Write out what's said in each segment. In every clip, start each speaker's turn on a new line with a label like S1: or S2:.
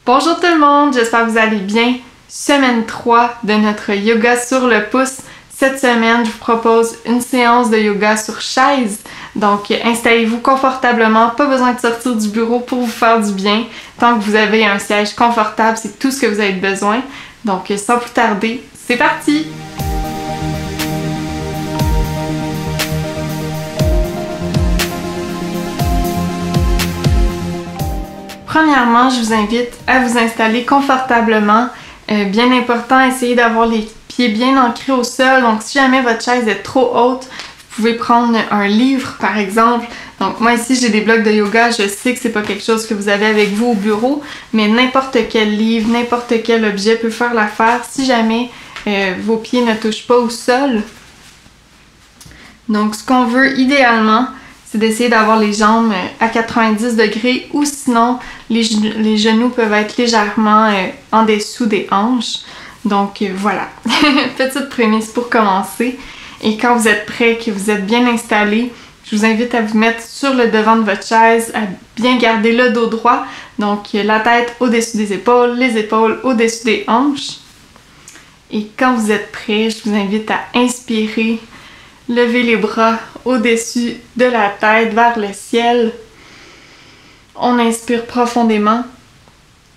S1: Bonjour tout le monde, j'espère que vous allez bien. Semaine 3 de notre yoga sur le pouce. Cette semaine, je vous propose une séance de yoga sur chaise. Donc, installez-vous confortablement, pas besoin de sortir du bureau pour vous faire du bien. Tant que vous avez un siège confortable, c'est tout ce que vous avez besoin. Donc, sans plus tarder, c'est parti! Premièrement, je vous invite à vous installer confortablement. Bien important, essayez d'avoir les pieds bien ancrés au sol. Donc, si jamais votre chaise est trop haute, vous pouvez prendre un livre, par exemple. Donc, moi ici, j'ai des blocs de yoga. Je sais que c'est pas quelque chose que vous avez avec vous au bureau, mais n'importe quel livre, n'importe quel objet peut faire l'affaire si jamais vos pieds ne touchent pas au sol. Donc, ce qu'on veut idéalement, c'est d'essayer d'avoir les jambes à 90 degrés ou sinon les genoux peuvent être légèrement en dessous des hanches. Donc voilà, petite prémisse pour commencer. Et quand vous êtes prêt, que vous êtes bien installé, je vous invite à vous mettre sur le devant de votre chaise, à bien garder le dos droit. Donc la tête au-dessus des épaules, les épaules au-dessus des hanches. Et quand vous êtes prêt, je vous invite à inspirer. Levez les bras au-dessus de la tête vers le ciel. On inspire profondément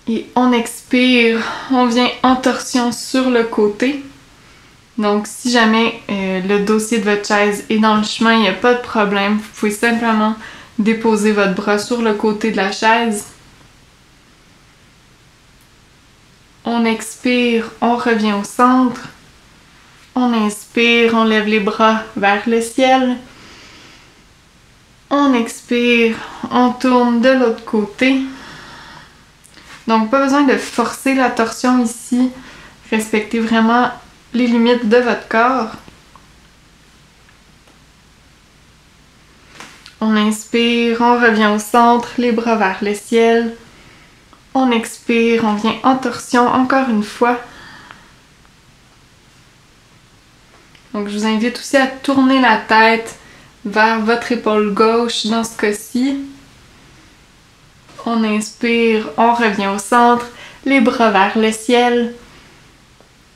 S1: et on expire. On vient en torsion sur le côté. Donc si jamais le dossier de votre chaise est dans le chemin, il n'y a pas de problème. Vous pouvez simplement déposer votre bras sur le côté de la chaise. On expire, on revient au centre. On inspire, on lève les bras vers le ciel. On expire, on tourne de l'autre côté. Donc, pas besoin de forcer la torsion ici. Respectez vraiment les limites de votre corps. On inspire, on revient au centre, les bras vers le ciel. On expire, on vient en torsion encore une fois. Donc, je vous invite aussi à tourner la tête vers votre épaule gauche dans ce cas-ci. On inspire, on revient au centre, les bras vers le ciel.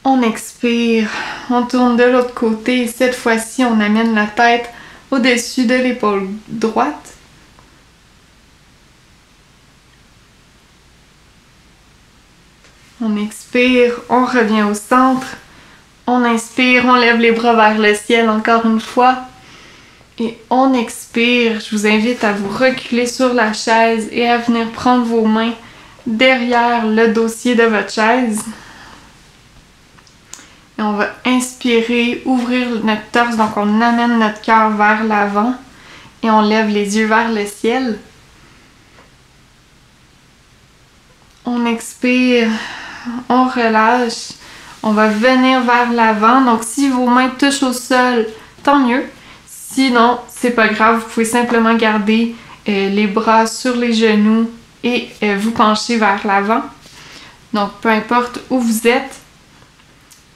S1: On expire, on tourne de l'autre côté et cette fois-ci, on amène la tête au-dessus de l'épaule droite. On expire, on revient au centre. On inspire, on lève les bras vers le ciel encore une fois. Et on expire. Je vous invite à vous reculer sur la chaise et à venir prendre vos mains derrière le dossier de votre chaise. Et on va inspirer, ouvrir notre torse. Donc on amène notre cœur vers l'avant et on lève les yeux vers le ciel. On expire, on relâche. On va venir vers l'avant. Donc, si vos mains touchent au sol, tant mieux. Sinon, c'est pas grave. Vous pouvez simplement garder les bras sur les genoux et vous pencher vers l'avant. Donc, peu importe où vous êtes.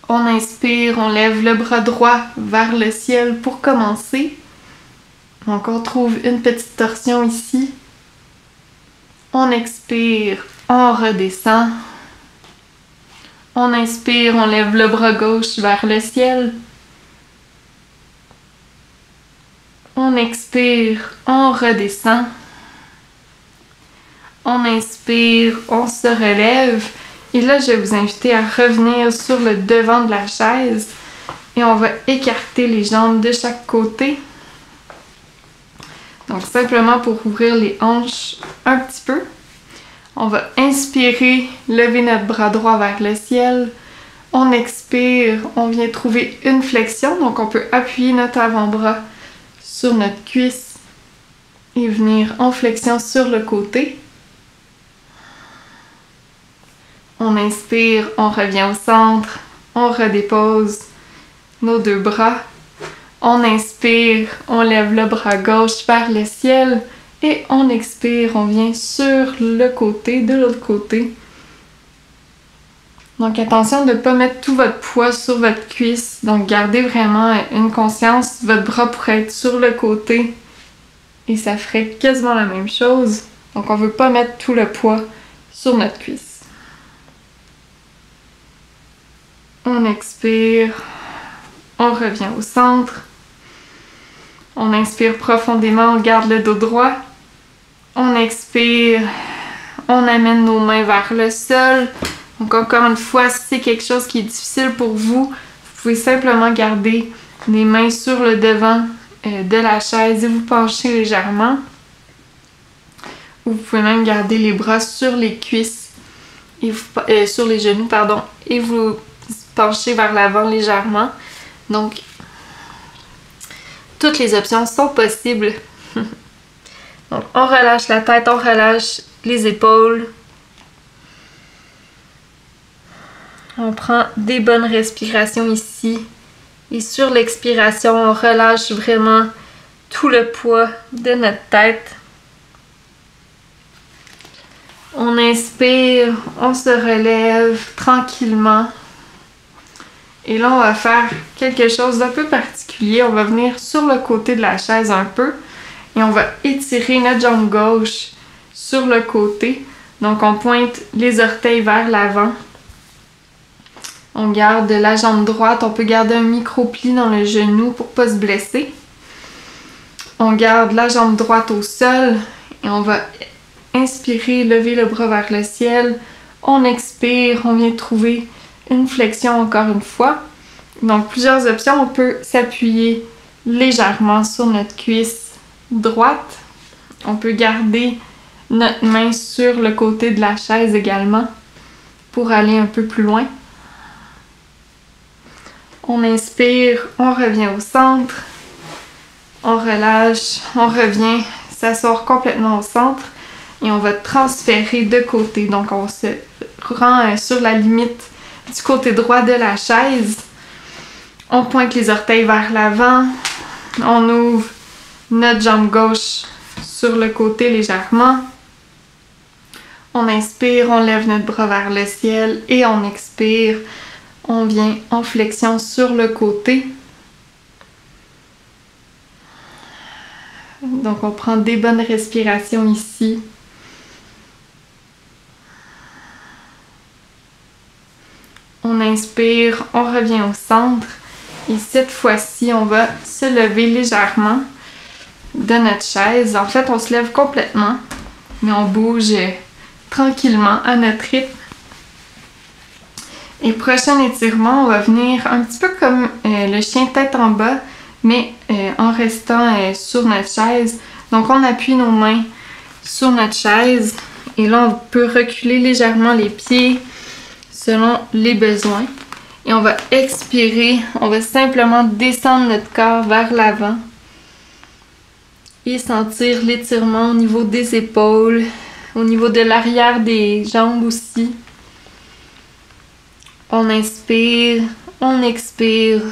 S1: On inspire, on lève le bras droit vers le ciel pour commencer. Donc, on trouve une petite torsion ici. On expire, on redescend. On inspire, on lève le bras gauche vers le ciel. On expire, on redescend. On inspire, on se relève. Et là, je vais vous inviter à revenir sur le devant de la chaise. Et on va écarter les jambes de chaque côté. Donc, simplement pour ouvrir les hanches un petit peu. On va inspirer, lever notre bras droit vers le ciel. On expire, on vient trouver une flexion. Donc, on peut appuyer notre avant-bras sur notre cuisse et venir en flexion sur le côté. On inspire, on revient au centre. On redépose nos deux bras. On inspire, on lève le bras gauche vers le ciel. Et on expire, on vient sur le côté, de l'autre côté. Donc attention de ne pas mettre tout votre poids sur votre cuisse. Donc gardez vraiment une conscience. Votre bras pourrait être sur le côté et ça ferait quasiment la même chose. Donc on ne veut pas mettre tout le poids sur notre cuisse. On expire. On revient au centre. On inspire profondément, on garde le dos droit. On expire. On amène nos mains vers le sol. Donc encore une fois, si c'est quelque chose qui est difficile pour vous, vous pouvez simplement garder les mains sur le devant de la chaise et vous pencher légèrement. Ou vous pouvez même garder les bras sur les cuisses, et vous, sur les genoux, pardon, et vous penchez vers l'avant légèrement. Donc, toutes les options sont possibles. Donc, on relâche la tête, on relâche les épaules. On prend des bonnes respirations ici. Et sur l'expiration, on relâche vraiment tout le poids de notre tête. On inspire, on se relève tranquillement. Et là, on va faire quelque chose d'un peu particulier. On va venir sur le côté de la chaise un peu. Et on va étirer notre jambe gauche sur le côté. Donc, on pointe les orteils vers l'avant. On garde la jambe droite. On peut garder un micro-pli dans le genou pour ne pas se blesser. On garde la jambe droite au sol. Et on va inspirer, lever le bras vers le ciel. On expire. On vient trouver une flexion encore une fois. Donc, plusieurs options. On peut s'appuyer légèrement sur notre cuisse droite. On peut garder notre main sur le côté de la chaise également pour aller un peu plus loin. On inspire, on revient au centre. On relâche, on revient, s'asseoir complètement au centre et on va transférer de côté. Donc, on se rend sur la limite du côté droit de la chaise. On pointe les orteils vers l'avant. On ouvre notre jambe gauche sur le côté légèrement. On inspire, on lève notre bras vers le ciel et on expire. On vient en flexion sur le côté. Donc, on prend des bonnes respirations ici. On inspire, on revient au centre. Et cette fois-ci, on va se lever légèrement de notre chaise. En fait, on se lève complètement, mais on bouge tranquillement à notre rythme. Et prochain étirement, on va venir un petit peu comme le chien tête en bas, mais en restant sur notre chaise. Donc, on appuie nos mains sur notre chaise et là, on peut reculer légèrement les pieds selon les besoins. Et on va expirer, on va simplement descendre notre corps vers l'avant et sentir l'étirement au niveau des épaules, au niveau de l'arrière des jambes aussi. On inspire, on expire,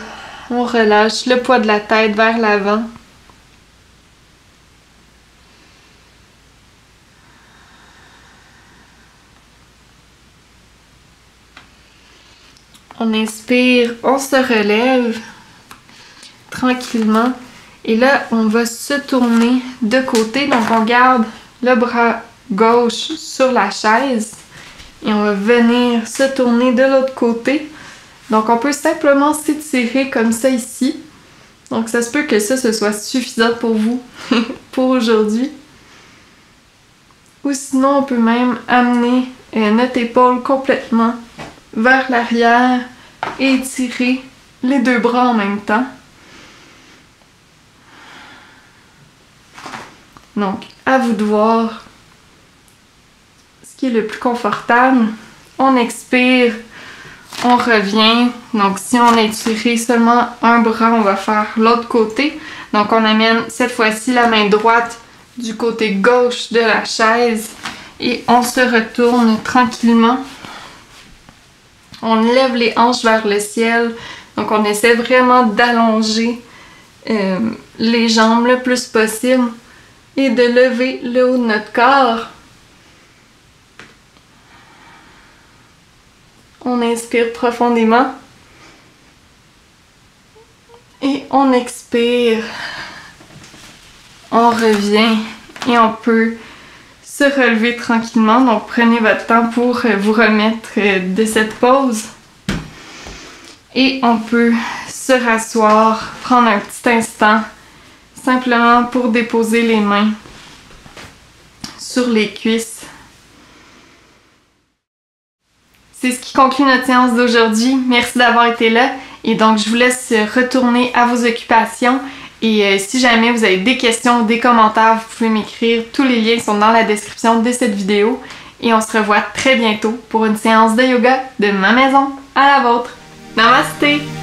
S1: on relâche le poids de la tête vers l'avant. On inspire, on se relève tranquillement. Et là, on va se tourner de côté. Donc, on garde le bras gauche sur la chaise. Et on va venir se tourner de l'autre côté. Donc, on peut simplement s'étirer comme ça ici. Donc, ça se peut que ça, ce soit suffisant pour vous pour aujourd'hui. Ou sinon, on peut même amener notre épaule complètement vers l'arrière et étirer les deux bras en même temps. Donc, à vous de voir ce qui est le plus confortable. On expire, on revient. Donc, si on a étiré seulement un bras, on va faire l'autre côté. Donc, on amène cette fois-ci la main droite du côté gauche de la chaise et on se retourne tranquillement. On lève les hanches vers le ciel. Donc, on essaie vraiment d'allonger les jambes le plus possible et de lever le haut de notre corps. On inspire profondément. Et on expire. On revient et on peut se relever tranquillement. Donc, prenez votre temps pour vous remettre de cette pause. Et on peut se rasseoir, prendre un petit instant simplement pour déposer les mains sur les cuisses. C'est ce qui conclut notre séance d'aujourd'hui. Merci d'avoir été là. Et donc, je vous laisse retourner à vos occupations. Et si jamais vous avez des questions ou des commentaires, vous pouvez m'écrire. Tous les liens sont dans la description de cette vidéo. Et on se revoit très bientôt pour une séance de yoga de ma maison à la vôtre. Namasté!